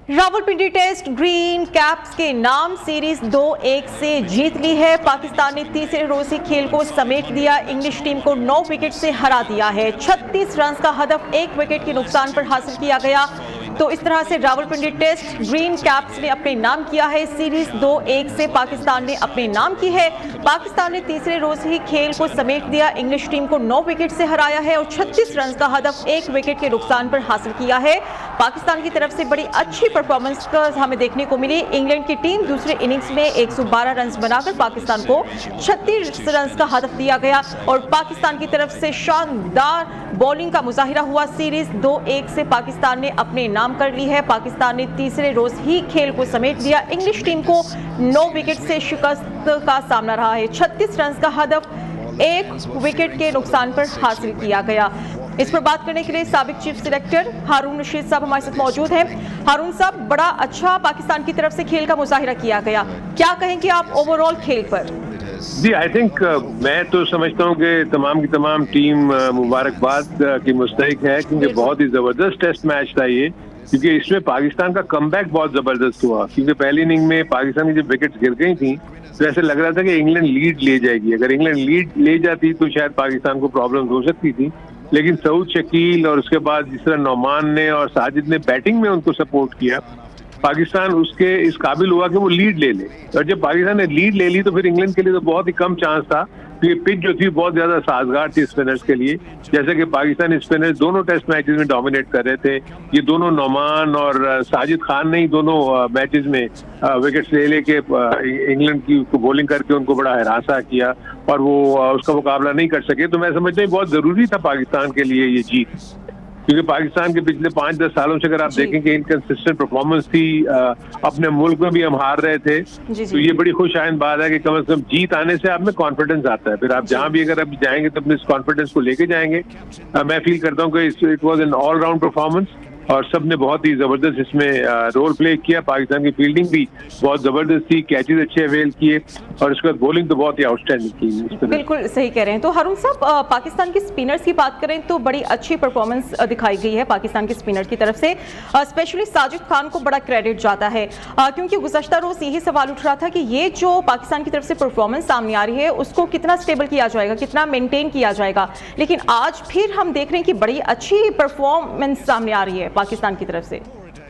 Rawalpindi test green caps के नाम series 2-1 से जीत ली है। पाकिस्तान ने तीसरे रोज ही खेल को समेट दिया, इंग्लिश टीम को 9 विकेट से हरा दिया है। 36 रन का हदफ 1 विकेट के नुकसान पर हासिल किया गया। तो इस तरह से रावलपिंडी टेस्ट ग्रीन कैप्स ने अपने नाम किया है। सीरीज 2-1 से पाकिस्तान ने अपने नाम की है। पाकिस्तान ने तीसरे रोज ही खेल को समेट दिया, इंग्लिश टीम को 9 विकेट से हराया है और 36 रन का हदफ 1 विकेट के नुकसान पर हासिल किया है। पाकिस्तान की तरफ से बड़ी अच्छी परफॉर्मेंस हमें देखने को मिली। इंग्लैंड की टीम दूसरे इनिंग्स में 112 रन बनाकर पाकिस्तान को 36 रन का हदफ दिया गया और पाकिस्तान की तरफ से शानदार बॉलिंग का मुजाहिरा हुआ। सीरीज 2-1 से पाकिस्तान ने अपने नाम कर ली है। पाकिस्तान ने तीसरे रोज ही खेल को समेट दिया, इंग्लिश टीम को 9 विकेट से शिकस्त का सामना रहा है। 36 रन का हदफ 1 विकेट के नुकसान पर हासिल किया गया। इस पर बात करने के लिए साबिक चीफ सिलेक्टर हारून रशीद साहब हमारे साथ मौजूद हैं। हारून साहब, बड़ा अच्छा पाकिस्तान की तरफ से खेल का मुजाहिरा किया गया, क्या कहेंगे आप ओवरऑल खेल पर? जी, आई थिंक मैं तो समझता हूँ कि तमाम की तमाम टीम मुबारकबाद की मुस्तहिक है, क्योंकि बहुत ही जबरदस्त टेस्ट मैच था ये। क्योंकि इसमें पाकिस्तान का कमबैक बहुत जबरदस्त हुआ, क्योंकि पहली इनिंग में पाकिस्तान की जब विकेट्स गिर गई थी तो ऐसे लग रहा था कि इंग्लैंड लीड ले जाएगी। अगर इंग्लैंड लीड ले जाती तो शायद पाकिस्तान को प्रॉब्लम हो सकती थी, लेकिन सऊद शकील और उसके बाद जिस तरह नौमान ने और साजिद ने बैटिंग में उनको सपोर्ट किया, पाकिस्तान उसके इस काबिल हुआ कि वो लीड ले ले। और जब पाकिस्तान ने लीड ले ली तो फिर इंग्लैंड के लिए तो बहुत ही कम चांस था। ये पिच जो थी बहुत ज्यादा साजगार थी स्पिनर्स के लिए, जैसे कि पाकिस्तानी स्पिनर्स दोनों टेस्ट मैचेस में डोमिनेट कर रहे थे। ये दोनों नौमान और साजिद खान ने ही दोनों मैचेस में विकेट्स ले लेके इंग्लैंड की को बॉलिंग करके उनको बड़ा हरासा किया और वो उसका मुकाबला नहीं कर सके। तो मैं समझता हूँ बहुत जरूरी था पाकिस्तान के लिए ये जीत, क्योंकि पाकिस्तान के पिछले 5-10 सालों से अगर आप देखेंगे इनकंसिस्टेंट परफॉर्मेंस थी, अपने मुल्क में भी हम हार रहे थे। तो ये बड़ी खुश आइंद बात है कि कम से कम जीत आने से आप में कॉन्फिडेंस आता है, फिर आप जहां भी अगर आप जाएंगे तो अपने इस कॉन्फिडेंस को लेके जाएंगे। मैं फील करता हूँ कि it was an all round performance और सबने बहुत ही जबरदस्त इसमें रोल प्ले किया। पाकिस्तान की फील्डिंग भी बहुत जबरदस्त थी, कैचेज अच्छे अवेल किए और उसके बाद बॉलिंग तो बहुत ही आउटस्टैंडिंग की। बिल्कुल सही कह रहे हैं। तो हारून साहब, पाकिस्तान के स्पिनर्स की बात करें तो बड़ी अच्छी परफॉर्मेंस दिखाई गई है पाकिस्तान के स्पिनर की तरफ से। स्पेशली साजिद खान को बड़ा क्रेडिट जाता है, क्योंकि गुज़श्ता रोज यही सवाल उठ रहा था कि ये जो पाकिस्तान की तरफ से परफॉर्मेंस सामने आ रही है उसको कितना स्टेबल किया जाएगा, कितना मेंटेन किया जाएगा। लेकिन आज फिर हम देख रहे हैं कि बड़ी अच्छी परफॉर्मेंस सामने आ रही है पाकिस्तान की तरफ से।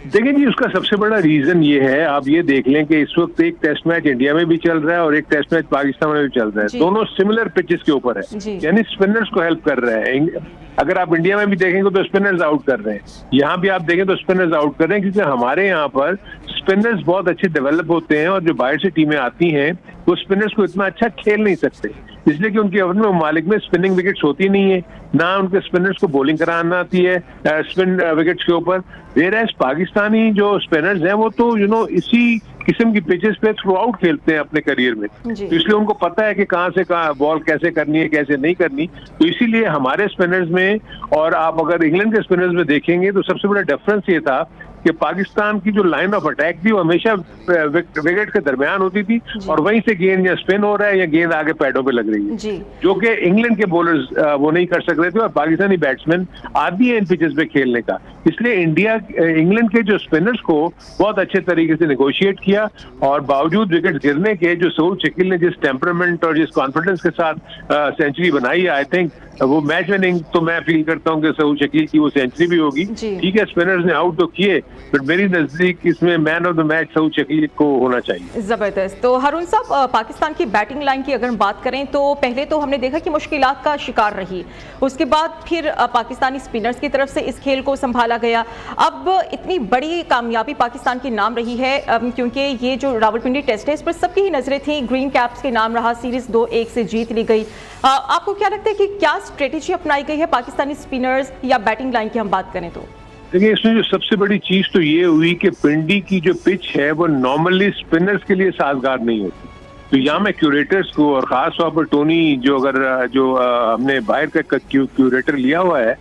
देखिए जी, उसका सबसे बड़ा रीजन ये है, आप ये देख लें कि इस वक्त एक टेस्ट मैच इंडिया में भी चल रहा है और एक टेस्ट मैच पाकिस्तान में भी चल रहा है। दोनों सिमिलर पिचेस के ऊपर है, यानी स्पिनर्स को हेल्प कर रहे हैं। अगर आप इंडिया में भी देखेंगे तो स्पिनर्स आउट कर रहे हैं, यहाँ भी आप देखें तो स्पिनर्स आउट कर रहे हैं, क्योंकि हमारे यहाँ पर स्पिनर्स बहुत अच्छे डेवलप होते हैं और जो बाहर से टीमें आती हैं वो स्पिनर्स को इतना अच्छा खेल नहीं सकते, इसलिए कि उनके अपने ममालिक में स्पिनिंग विकेट्स होती नहीं है, ना उनके स्पिनर्स को बॉलिंग कराना आती है स्पिन विकेट्स के ऊपर। वेयरएज़ पाकिस्तानी जो स्पिनर्स हैं वो तो इसी किस्म की पिचेस पे थ्रू आउट खेलते हैं अपने करियर में, तो इसलिए उनको पता है कि कहाँ से कहाँ बॉल कैसे करनी है कैसे नहीं करनी। तो इसीलिए हमारे स्पिनर्स में और आप अगर इंग्लैंड के स्पिनर्स में देखेंगे तो सबसे बड़ा डिफरेंस ये था कि पाकिस्तान की जो लाइन ऑफ अटैक थी वो हमेशा विकेट के दरमियान होती थी और वहीं से गेंद या स्पिन हो रहा है या गेंद आगे पैडों पे लग रही है, जो कि इंग्लैंड के बॉलर्स वो नहीं कर सक रहे थे और पाकिस्तानी बैट्समैन आदी है इन पिचेस पे खेलने का। इसलिए इंग्लैंड के जो स्पिनर्स को बहुत अच्छे तरीके से नेगोशिएट किया और बावजूद विकेट गिरने के जो सऊद शकील ने जिस टेम्परामेंट और जिस कॉन्फिडेंस के साथ सेंचुरी बनाई है, आई थिंक वो मैच विनिंग तो मैं फील करता हूँ कि सऊद शकील की वो सेंचुरी भी होगी। ठीक है, स्पिनर्स ने आउट तो किए, बट मेरी नजदीक इसमें man of the match Saud Shakeel को होना चाहिए। जबरदस्त। तो हारून साहब, पाकिस्तान की बैटिंग लाइन की अगर बात करें तो पहले तो हमने देखा कि मुश्किलात का शिकार रही, उसके बाद फिर पाकिस्तानी स्पिनर्स की तरफ से इस खेल को संभाला गया। अब इतनी बड़ी कामयाबी पाकिस्तान के नाम रही है, क्योंकि ये जो रावलपिंडी टेस्ट है इस पर सबकी ही नजरें थी, ग्रीन कैप्स के नाम रहा, सीरीज 2-1 से जीत ली गई। आपको क्या लगता है कि क्या स्ट्रेटेजी अपनाई गई है पाकिस्तानी स्पिनर्स या बैटिंग लाइन की हम बात करें तो? देखिए, इसमें जो सबसे बड़ी चीज तो ये हुई कि पिंडी की जो पिच है वो नॉर्मली स्पिनर्स के लिए साजगार नहीं होती। तो यहाँ मैं क्यूरेटर्स को और खास तौर पर टोनी जो हमने बाहर का क्यूरेटर लिया हुआ है,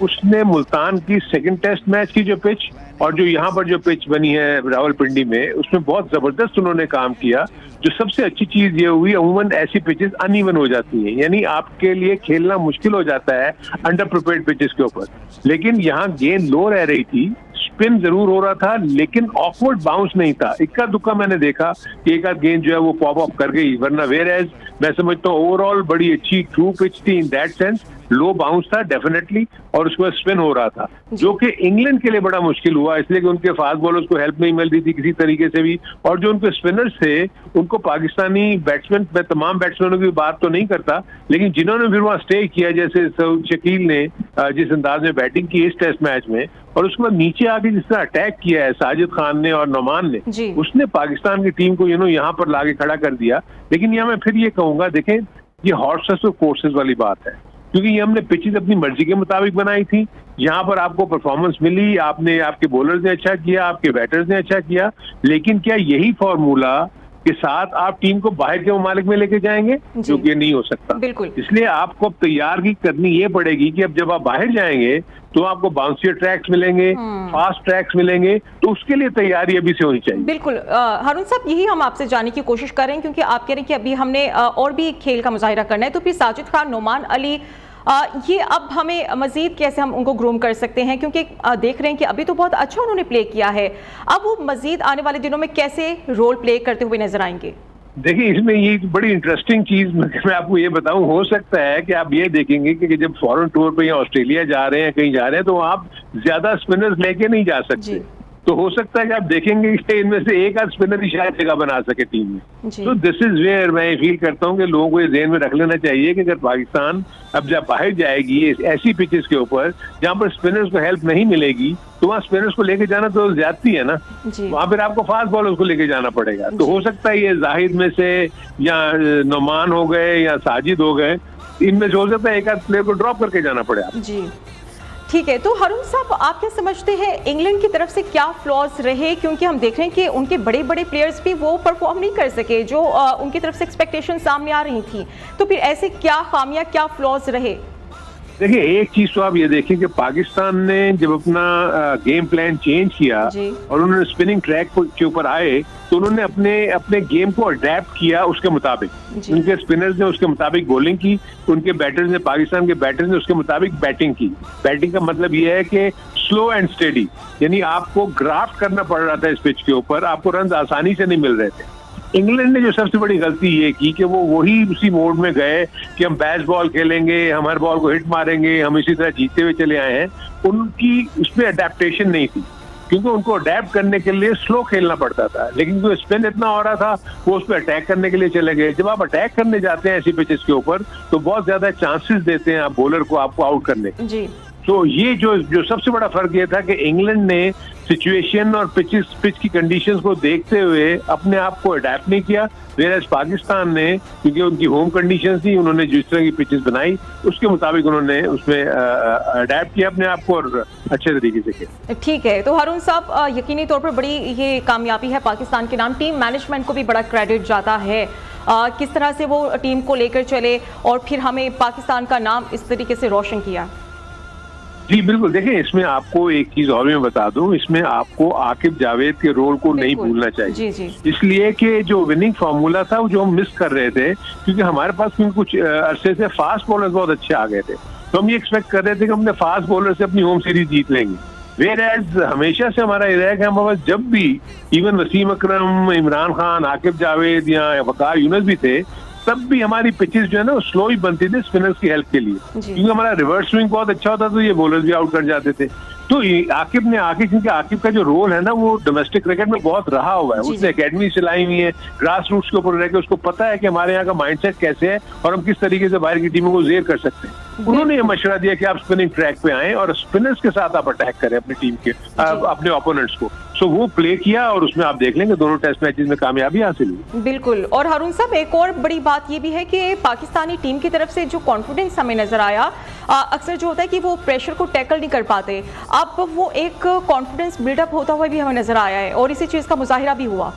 उसने मुल्तान की सेकंड टेस्ट मैच की जो पिच और जो यहाँ पर जो पिच बनी है रावलपिंडी में, उसमें बहुत जबरदस्त उन्होंने काम किया। जो सबसे अच्छी चीज ये हुई, अमूमन ऐसी पिचेस अनइवन हो जाती हैं, यानी आपके लिए खेलना मुश्किल हो जाता है अंडर प्रिपेयर्ड पिचेस के ऊपर, लेकिन यहाँ गेंद लो रह रही थी, स्पिन जरूर हो रहा था लेकिन ऑकवर्ड बाउंस नहीं था। इक्का दुक्का मैंने देखा कि एक आध गेंद जो है वो पॉप अप कर गई, वरना वेयर एज मैं समझता हूँ ओवरऑल बड़ी अच्छी ट्रू पिच थी in that sense. Low bounce था डेफिनेटली और उसके बाद स्पिन हो रहा था, जो कि इंग्लैंड के लिए बड़ा मुश्किल हुआ, इसलिए कि उनके फास्ट बॉलर्स को हेल्प नहीं मिल रही थी किसी तरीके से भी, और जो उनके स्पिनर्स थे उनको पाकिस्तानी बैट्समैन, मैं तमाम बैट्समैनों की बात तो नहीं करता, लेकिन जिन्होंने फिर वहां स्टे किया, जैसे शकील ने जिस अंदाज में बैटिंग की इस टेस्ट मैच में, और उसके बाद नीचे आके जिस तरह अटैक किया है साजिद खान ने और नोमान ने, उसने पाकिस्तान की टीम को यहाँ पर लाके खड़ा कर दिया। लेकिन यहाँ मैं फिर ये कहूंगा, देखें ये हॉर्सेस और कोर्सेज वाली बात है, क्योंकि ये हमने पिचेस अपनी मर्जी के मुताबिक बनाई थी। यहाँ पर आपको परफॉर्मेंस मिली, आपने, आपके बॉलर्स ने अच्छा किया, आपके बैटर्स ने अच्छा किया, लेकिन क्या यही फॉर्मूला के साथ आप टीम को बाहर के ममालिक में लेके जाएंगे? जो कि नहीं हो सकता। बिल्कुल। इसलिए आपको अब तैयारी करनी ये पड़ेगी कि अब जब आप बाहर जाएंगे तो आपको बाउंसियर ट्रैक्स मिलेंगे, फास्ट ट्रैक्स मिलेंगे, तो उसके लिए तैयारी अभी से होनी चाहिए। बिल्कुल हारून साहब, यही हम आपसे जानने की कोशिश कर रहे हैं, क्योंकि आप कह रहे हैं कि अभी हमने और भी खेल का मुजाहिरा करना है, तो फिर साजिद खान, नोमान अली, ये अब हमें मजीद कैसे हम उनको ग्रूम कर सकते हैं, क्योंकि देख रहे हैं कि अभी तो बहुत अच्छा उन्होंने प्ले किया है, अब वो मजीद आने वाले दिनों में कैसे रोल प्ले करते हुए नजर आएंगे? देखिए, इसमें ये बड़ी इंटरेस्टिंग चीज मैं आपको ये बताऊं, हो सकता है कि आप ये देखेंगे कि जब फॉरेन टूर पे या ऑस्ट्रेलिया जा रहे हैं, कहीं जा रहे हैं, तो आप ज्यादा स्पिनर्स लेके नहीं जा सकते, तो हो सकता है कि आप देखेंगे कि इनमें से एक आध स्पिनर ही शायद जगह बना सके टीम में। तो दिस इज वेयर मैं फील करता हूं कि लोगों को ये ध्यान में रख लेना चाहिए कि अगर पाकिस्तान अब जब बाहर जाएगी ऐसी पिचेस के ऊपर जहां पर स्पिनर्स को हेल्प नहीं मिलेगी, तो वहाँ स्पिनर्स को लेके जाना तो ज्यादती है ना, वहां फिर आपको फास्ट बॉलर्स को लेके जाना पड़ेगा। तो हो सकता है ये जाहिद में से या नोमान हो गए या साजिद हो गए, इनमें से हो सकता है एक आध प्लेयर को ड्रॉप करके जाना पड़े आपको। जी ठीक है, तो हारून साहब आप क्या समझते हैं इंग्लैंड की तरफ से क्या फ्लॉज रहे, क्योंकि हम देख रहे हैं कि उनके बड़े बड़े प्लेयर्स भी वो परफॉर्म नहीं कर सके जो उनकी तरफ से एक्सपेक्टेशन सामने आ रही थी, तो फिर ऐसे क्या खामियां, क्या फ्लॉज रहे? देखिए, एक चीज तो आप ये देखिए कि पाकिस्तान ने जब अपना गेम प्लान चेंज किया और उन्होंने स्पिनिंग ट्रैक के ऊपर आए, तो उन्होंने अपने गेम को अडेप्ट किया उसके मुताबिक। उनके स्पिनर्स ने उसके मुताबिक बॉलिंग की, उनके बैटर्स ने, पाकिस्तान के बैटर्स ने उसके मुताबिक बैटिंग की। बैटिंग का मतलब ये है कि स्लो एंड स्टेडी, यानी आपको ग्राफ्ट करना पड़ रहा था इस पिच के ऊपर, आपको रन आसानी से नहीं मिल रहे थे। इंग्लैंड ने जो सबसे बड़ी गलती ये की कि वो वही उसी मोड में गए कि हम बैस बॉल खेलेंगे, हम हर बॉल को हिट मारेंगे, हम इसी तरह जीतते हुए चले आए हैं। उनकी उसमें अडेप्टेशन नहीं थी, क्योंकि उनको अडेप्ट करने के लिए स्लो खेलना पड़ता था, लेकिन जो स्पिन इतना हो रहा था वो उस पर अटैक करने के लिए चले गए। जब आप अटैक करने जाते हैं ऐसी पिचेस के ऊपर, तो बहुत ज्यादा चांसेस देते हैं आप बॉलर को आपको आउट करने के। तो ये जो सबसे बड़ा फर्क ये था कि इंग्लैंड ने सिचुएशन और पिच की कंडीशंस को देखते हुए अपने आप को अडेप्ट नहीं किया, वेयरएज पाकिस्तान ने, क्योंकि उनकी होम कंडीशंस थी, उन्होंने जिस तरह की पिचेस बनाई उसके मुताबिक उन्होंने उसमें अडेप्ट किया अपने आप को और अच्छे तरीके से किया। ठीक है, तो हारून साहब यकीनी तौर पर बड़ी ये कामयाबी है पाकिस्तान के नाम, टीम मैनेजमेंट को भी बड़ा क्रेडिट जाता है, किस तरह से वो टीम को लेकर चले और फिर हमें पाकिस्तान का नाम इस तरीके से रोशन किया। जी बिल्कुल, देखिए इसमें आपको एक चीज और मैं बता दूं, इसमें आपको आकिब जावेद के रोल को नहीं भूलना चाहिए। जी। इसलिए कि जो विनिंग फार्मूला था वो जो हम मिस कर रहे थे, क्योंकि हमारे पास कुछ अरसे से फास्ट बॉलर्स बहुत अच्छे आ गए थे, तो हम ये एक्सपेक्ट कर रहे थे कि हम अपने फास्ट बॉलर से अपनी होम सीरीज जीत लेंगे। वेयरएज हमेशा से हमारा ये रहा है कि हम जब भी इवन वसीम अकरम, इमरान खान, आकिब जावेद या वकार यूनुस भी थे, तब भी हमारी पिचेस जो है ना वो स्लो ही बनती थी स्पिनर्स की हेल्प के लिए, क्योंकि हमारा रिवर्स स्विंग बहुत अच्छा होता, तो ये बॉलर्स भी आउट कर जाते थे। तो आकिब ने आके, क्योंकि आकिब का जो रोल है ना वो डोमेस्टिक क्रिकेट में बहुत रहा हुआ है, उसने एकेडमी चलाई हुई है, ग्रास रूट्स के ऊपर रह के उसको पता है कि हमारे यहाँ का माइंडसेट कैसे है और हम किस तरीके से बाहर की टीमों को जेर कर सकते हैं। उन्होंने ये मशवरा दिया कि आप स्पिनिंग ट्रैक पे आए और स्पिनर्स के साथ आप अटैक करें अपनी टीम के, अपने ओपोनेंट्स को। सो वो प्ले किया और उसमें आप देख लेंगे दोनों टेस्ट मैचेस में कामयाबी हासिल हुई। बिल्कुल। और हारून साहब, एक और बड़ी बात ये भी है कि पाकिस्तानी टीम की तरफ से जो कॉन्फिडेंस हमें नजर आया, अक्सर जो होता है कि वो प्रेशर को टैकल नहीं कर पाते, अब वो एक कॉन्फिडेंस बिल्डअप होता हुआ भी हमें नजर आया है और इसी चीज का मुजाहिरा भी हुआ।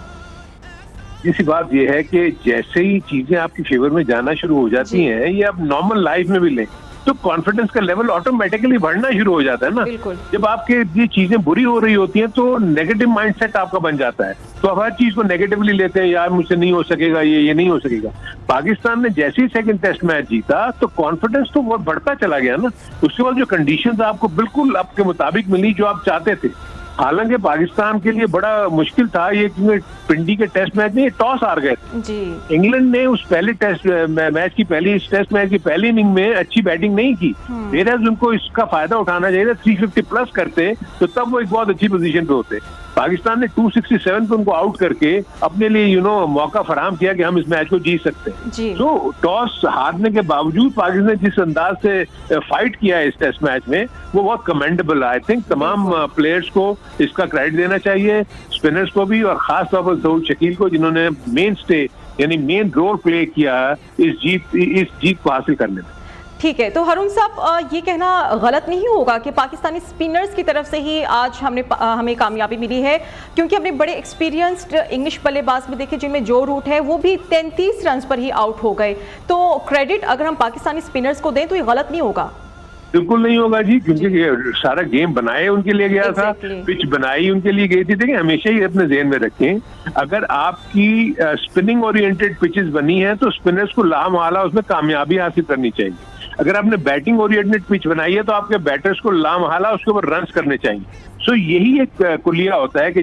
इसी बात यह है कि जैसे ही चीजें आपकी फेवर में जाना शुरू हो जाती हैं, ये आप नॉर्मल लाइफ में भी लें, तो कॉन्फिडेंस का लेवल ऑटोमेटिकली बढ़ना शुरू हो जाता है ना। जब आपके ये चीजें बुरी हो रही होती हैं तो नेगेटिव माइंडसेट आपका बन जाता है, तो आप हर चीज को नेगेटिवली लेते हैं, यार मुझसे नहीं हो सकेगा, ये नहीं हो सकेगा। पाकिस्तान ने जैसे ही सेकंड टेस्ट मैच जीता तो कॉन्फिडेंस तो बहुत बढ़ता चला गया ना। उसके बाद जो कंडीशंस आपको बिल्कुल आपके मुताबिक मिली जो आप चाहते थे, हालांकि पाकिस्तान के लिए बड़ा मुश्किल था ये, क्योंकि पिंडी के टेस्ट मैच में टॉस हार गए जी। इंग्लैंड ने उस पहले टेस्ट मैच की पहली इनिंग में अच्छी बैटिंग नहीं की, वेयरएज उनको इसका फायदा उठाना चाहिए था। 350 प्लस करते तो तब वो एक बहुत अच्छी पोजीशन पे होते। पाकिस्तान ने 267 पे उनको आउट करके अपने लिए मौका फराहम किया कि हम इस मैच को जीत सकते हैं। तो टॉस हारने के बावजूद पाकिस्तान ने जिस अंदाज से फाइट किया है इस टेस्ट मैच में, वो बहुत कमेंडेबल है। आई थिंक तमाम प्लेयर्स को इसका क्रेडिट देना चाहिए, स्पिनर्स को भी, और खास तौर पर ज़हूर शकील को, जिन्होंने मेन रोल प्ले किया इस जीत को हासिल करने में। ठीक है, तो हारून साहब ये कहना गलत नहीं होगा कि पाकिस्तानी स्पिनर्स की तरफ से ही आज हमें कामयाबी मिली है, क्योंकि अपने बड़े एक्सपीरियंस्ड इंग्लिश बल्लेबाज में देखें जिनमें जो रूट है वो भी 33 रन पर ही आउट हो गए। तो क्रेडिट अगर हम पाकिस्तानी स्पिनर्स को दें तो ये गलत नहीं होगा? बिल्कुल नहीं होगा जी, क्योंकि सारा गेम बनाए उनके लिए गया था, पिच बनाई उनके लिए गई थी। देखिए, हमेशा ही अपने ज़हन में रखें, अगर आपकी स्पिनिंग ओरिएंटेड पिचेस बनी है तो स्पिनर्स को लामहला उसमें कामयाबी हासिल करनी चाहिए। अगर आपने बैटिंग ओरिएंटेड पिच बनाई है तो आपके बैटर्स को लामहला उसके ऊपर रन्स करने चाहिए। सो यही एक कुलिया होता है कि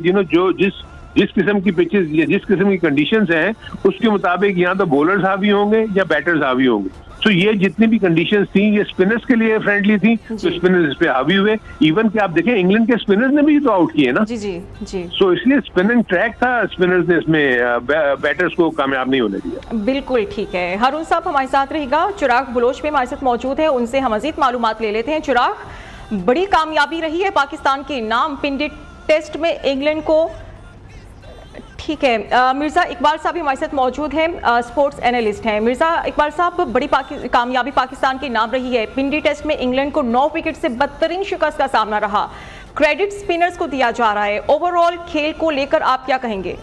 जिस किस्म की पिचेस या जिस किस्म की कंडीशंस हैं उसके मुताबिक यहाँ तो बॉलर्स हावी होंगे या बैटर्स हावी होंगे। सो ये जितनी भी कंडीशंस थी ये स्पिनर्स के लिए फ्रेंडली थी, तो स्पिनर्स इस पे हावी हुए। इवन कि आप देखें इंग्लैंड के स्पिनर्स ने भी तो आउट किए ना। जी। सो इसलिए स्पिनिंग ट्रैक था, स्पिनर्स ने इसमें बैटर्स को कामयाब नहीं होने दिया। बिल्कुल ठीक है। हारून साहब हमारे साथ रहेगा, चिराग बलोच में हमारे साथ मौजूद है, उनसे हम मजीद मालूमात ले लेते हैं। चिराग, बड़ी कामयाबी रही है पाकिस्तान के नाम पिंडी टेस्ट में इंग्लैंड को। ठीक है, मिर्ज़ा इकबाल साहब भी हमारे साथ मौजूद हैं, स्पोर्ट्स एनालिस्ट हैं। मिर्ज़ा इकबाल साहब, बड़ी कामयाबी पाकिस्तान के नाम रही है। पिंडी टेस्ट में इंग्लैंड को 9 विकेट से बदतरीन शिकस्त का सामना रहा। क्रेडिट स्पिनर्स को दिया जा रहा है। ओवरऑल खेल को लेकर आप क्या कहेंगे?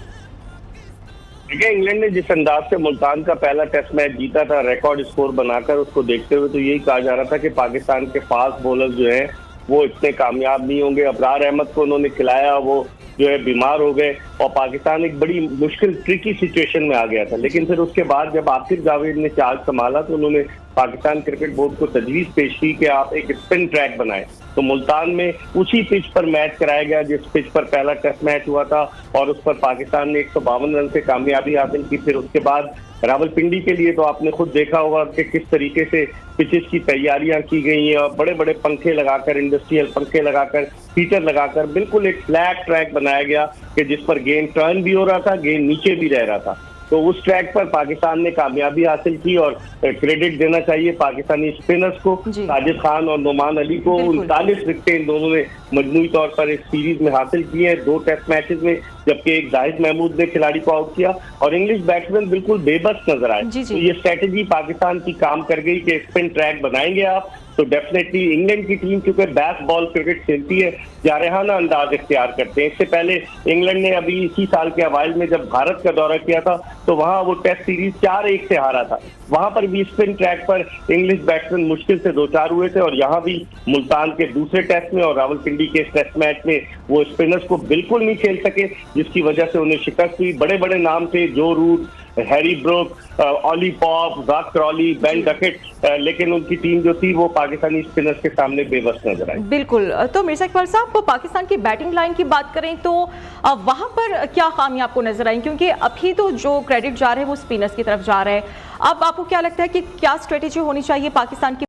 देखिए, इंग्लैंड ने जिस अंदाज से मुल्तान का पहला टेस्ट मैच जीता था रिकॉर्ड स्कोर बनाकर, उसको देखते हुए तो यही कहा जा रहा था कि पाकिस्तान के फास्ट बॉलर जो हैं वो इतने कामयाब नहीं होंगे। अबरार अहमद को उन्होंने खिलाया, वो जो है बीमार हो गए और पाकिस्तान एक बड़ी मुश्किल ट्रिकी सिचुएशन में आ गया था। लेकिन फिर उसके बाद जब आसिफ जावेद ने चार्ज संभाला तो उन्होंने पाकिस्तान क्रिकेट बोर्ड को तजवीज़ पेश की कि आप एक स्पिन ट्रैक बनाएं। तो मुल्तान में उसी पिच पर मैच कराया गया जिस पिच पर पहला टेस्ट मैच हुआ था, और उस पर पाकिस्तान ने 152 रन से कामयाबी हासिल की। फिर उसके बाद रावलपिंडी के लिए तो आपने खुद देखा होगा कि किस तरीके से पिचेस की तैयारियां की गई हैं, और बड़े बड़े पंखे लगाकर, इंडस्ट्रियल पंखे लगाकर, हीटर लगाकर बिल्कुल एक फ्लैट ट्रैक बनाया गया कि जिस पर गेंद टर्न भी हो रहा था, गेंद नीचे भी रह रहा था। तो उस ट्रैक पर पाकिस्तान ने कामयाबी हासिल की, और क्रेडिट देना चाहिए पाकिस्तानी स्पिनर्स को, साजिद खान और नोमान अली को। 39 विकेटें इन दोनों ने मजमूई तौर पर इस सीरीज में हासिल की है 2 टेस्ट मैचेस में, जबकि एक जाहिद महमूद ने खिलाड़ी को आउट किया और इंग्लिश बैट्समैन बिल्कुल बेबस नजर आए। तो ये स्ट्रेटेजी पाकिस्तान की काम कर गई कि स्पिन ट्रैक बनाएंगे आप तो डेफिनेटली इंग्लैंड की टीम क्योंकि बैट बॉल क्रिकेट खेलती है, जारहाना अंदाज इख्तियार करते हैं। इससे पहले इंग्लैंड ने अभी इसी साल के अवाइल में जब भारत का दौरा किया था तो वहां वो टेस्ट सीरीज 4-1 से हारा था। वहां पर भी स्पिन ट्रैक पर इंग्लिश बैट्समैन मुश्किल से 2-4 हुए थे, और यहाँ भी मुल्तान के दूसरे टेस्ट में और रावलपिंडी के टेस्ट मैच में वो स्पिनर्स को बिल्कुल नहीं खेल सके, जिसकी वजह से उन्हें शिकस्त हुई। बड़े बड़े नाम थे, जो Root, Harry Brook, Ollie Pope, Zak Crawley, Ben Duckett, लेकिन उनकी टीम जो थी वो पाकिस्तानी स्पिनर्स के सामने बेबस नजर आई। बिल्कुल। तो मिर्जा इकबाल साहब, पाकिस्तान की बैटिंग लाइन की बात करें तो वहां पर क्या खामी आपको नजर आई? क्योंकि अभी तो जो क्रेडिट जा रहा है वो स्पिनर्स की तरफ जा रहा है। अब आपको क्या लगता है कि क्या स्ट्रेटेजी होनी चाहिए पाकिस्तान की?